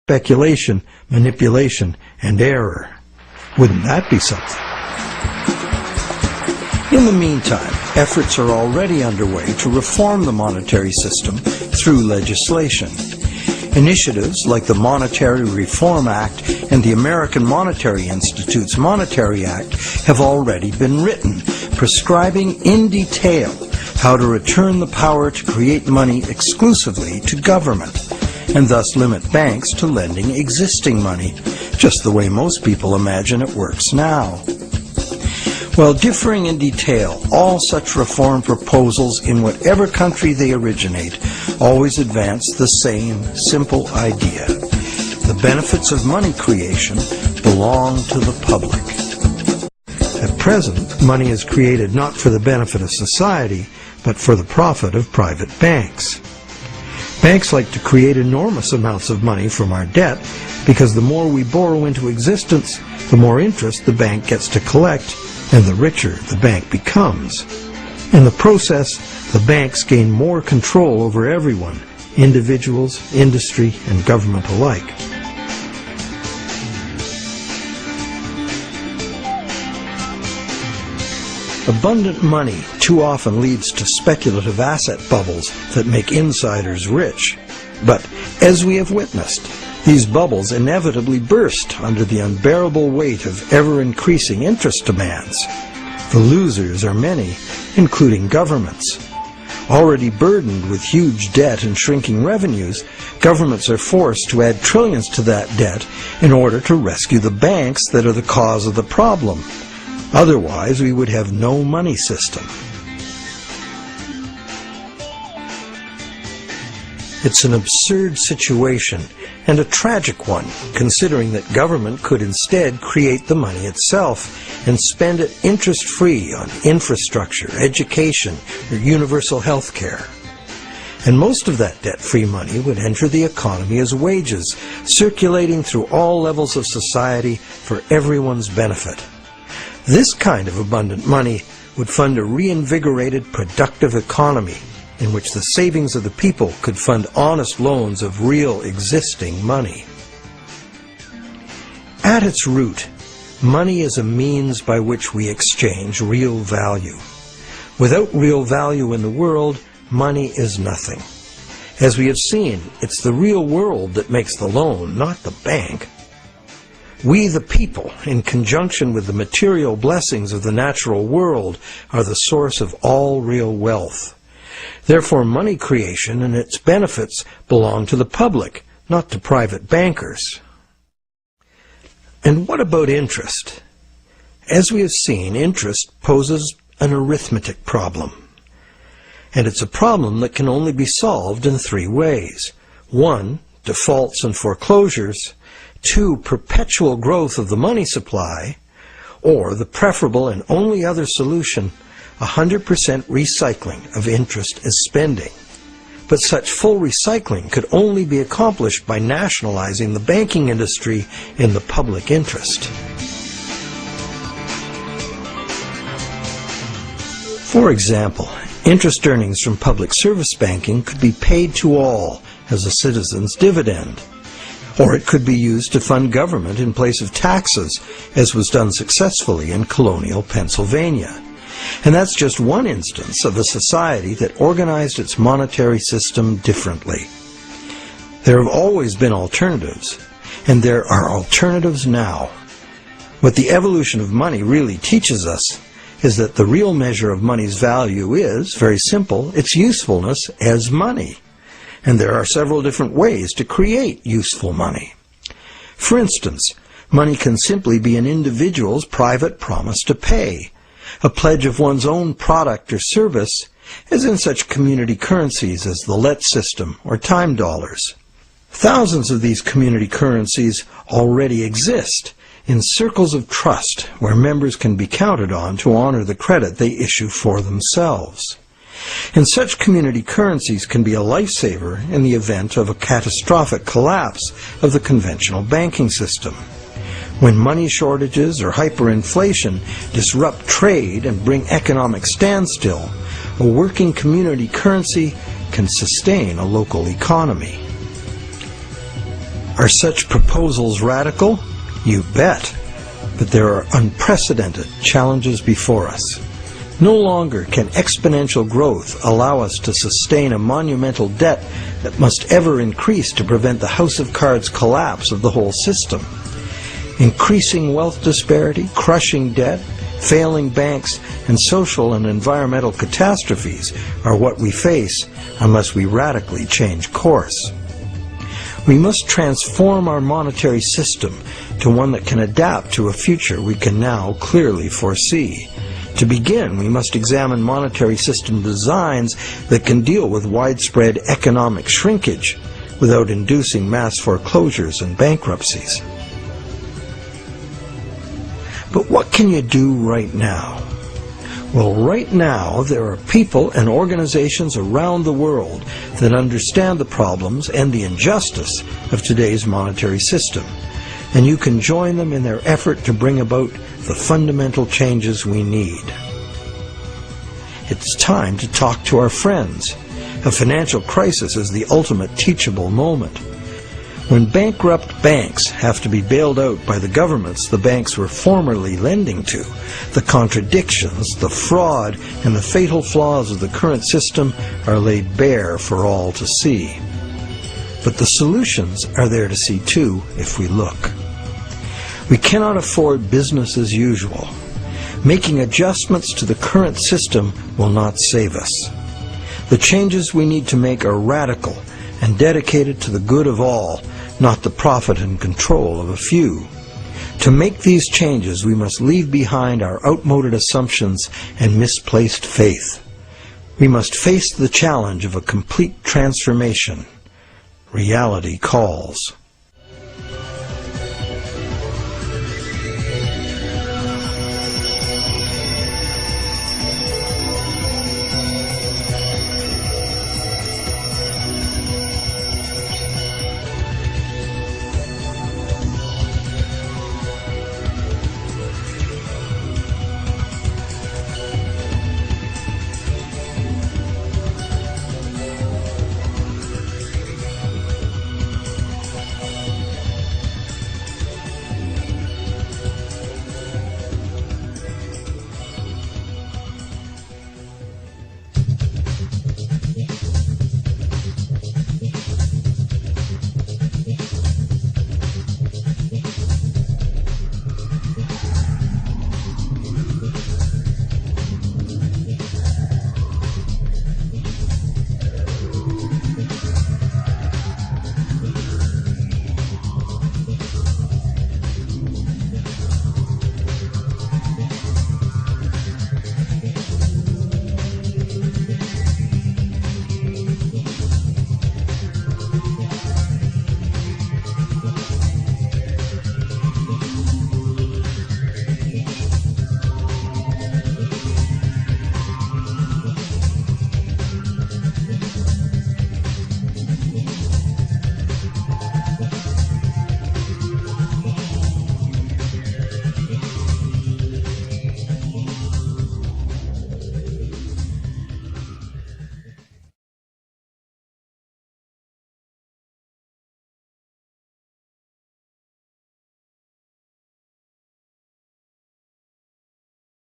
speculation, manipulation, and error. Wouldn't that be something? In the meantime, efforts are already underway to reform the monetary system through legislation. Initiatives like the Monetary Reform Act and the American Monetary Institute's Monetary Act have already been written, prescribing in detail how to return the power to create money exclusively to government, and thus limit banks to lending existing money, just the way most people imagine it works now. While differing in detail, all such reform proposals in whatever country they originate always advance the same simple idea. The benefits of money creation belong to the public. At present, money is created not for the benefit of society, but for the profit of private banks. Banks like to create enormous amounts of money from our debt because the more we borrow into existence, the more interest the bank gets to collect, and the richer the bank becomes. In the process, the banks gain more control over everyone, individuals, industry, and government alike. Abundant money too often leads to speculative asset bubbles that make insiders rich. But, as we have witnessed, these bubbles inevitably burst under the unbearable weight of ever-increasing interest demands. The losers are many, including governments. Already burdened with huge debt and shrinking revenues, governments are forced to add trillions to that debt in order to rescue the banks that are the cause of the problem. Otherwise, we would have no money system. It's an absurd situation, and a tragic one, considering that government could instead create the money itself and spend it interest-free on infrastructure, education, or universal health care. And most of that debt-free money would enter the economy as wages, circulating through all levels of society for everyone's benefit. This kind of abundant money would fund a reinvigorated, productive economy in which the savings of the people could fund honest loans of real existing money. At its root, money is a means by which we exchange real value. Without real value in the world, money is nothing. As we have seen, it's the real world that makes the loan, not the bank. We, the people, in conjunction with the material blessings of the natural world, are the source of all real wealth. Therefore, money creation and its benefits belong to the public, not to private bankers. And what about interest? As we have seen, interest poses an arithmetic problem. And it's a problem that can only be solved in three ways. 1, defaults and foreclosures. 2, perpetual growth of the money supply. Or, the preferable and only other solution, 100% recycling of interest as spending. But such full recycling could only be accomplished by nationalizing the banking industry in the public interest. For example, interest earnings from public service banking could be paid to all as a citizen's dividend. Or it could be used to fund government in place of taxes, as was done successfully in colonial Pennsylvania. And that's just one instance of a society that organized its monetary system differently. There have always been alternatives, and there are alternatives now. What the evolution of money really teaches us is that the real measure of money's value is, very simple, its usefulness as money. And there are several different ways to create useful money. For instance, money can simply be an individual's private promise to pay, a pledge of one's own product or service, as in such community currencies as the let system or time dollars. Thousands of these community currencies already exist in circles of trust where members can be counted on to honor the credit they issue for themselves. And such community currencies can be a lifesaver in the event of a catastrophic collapse of the conventional banking system. When money shortages or hyperinflation disrupt trade and bring economic standstill, a working community currency can sustain a local economy. Are such proposals radical? You bet. But there are unprecedented challenges before us. No longer can exponential growth allow us to sustain a monumental debt that must ever increase to prevent the house of cards collapse of the whole system. Increasing wealth disparity, crushing debt, failing banks, and social and environmental catastrophes are what we face unless we radically change course. We must transform our monetary system to one that can adapt to a future we can now clearly foresee. To begin, we must examine monetary system designs that can deal with widespread economic shrinkage without inducing mass foreclosures and bankruptcies. But what can you do right now? Well, right now there are people and organizations around the world that understand the problems and the injustice of today's monetary system, and you can join them in their effort to bring about the fundamental changes we need. It's time to talk to our friends. A financial crisis is the ultimate teachable moment. When bankrupt banks have to be bailed out by the governments the banks were formerly lending to, the contradictions, the fraud, and the fatal flaws of the current system are laid bare for all to see. But the solutions are there to see too if we look. We cannot afford business as usual. Making adjustments to the current system will not save us. The changes we need to make are radical and dedicated to the good of all, not the profit and control of a few. To make these changes, we must leave behind our outmoded assumptions and misplaced faith. We must face the challenge of a complete transformation. Reality calls.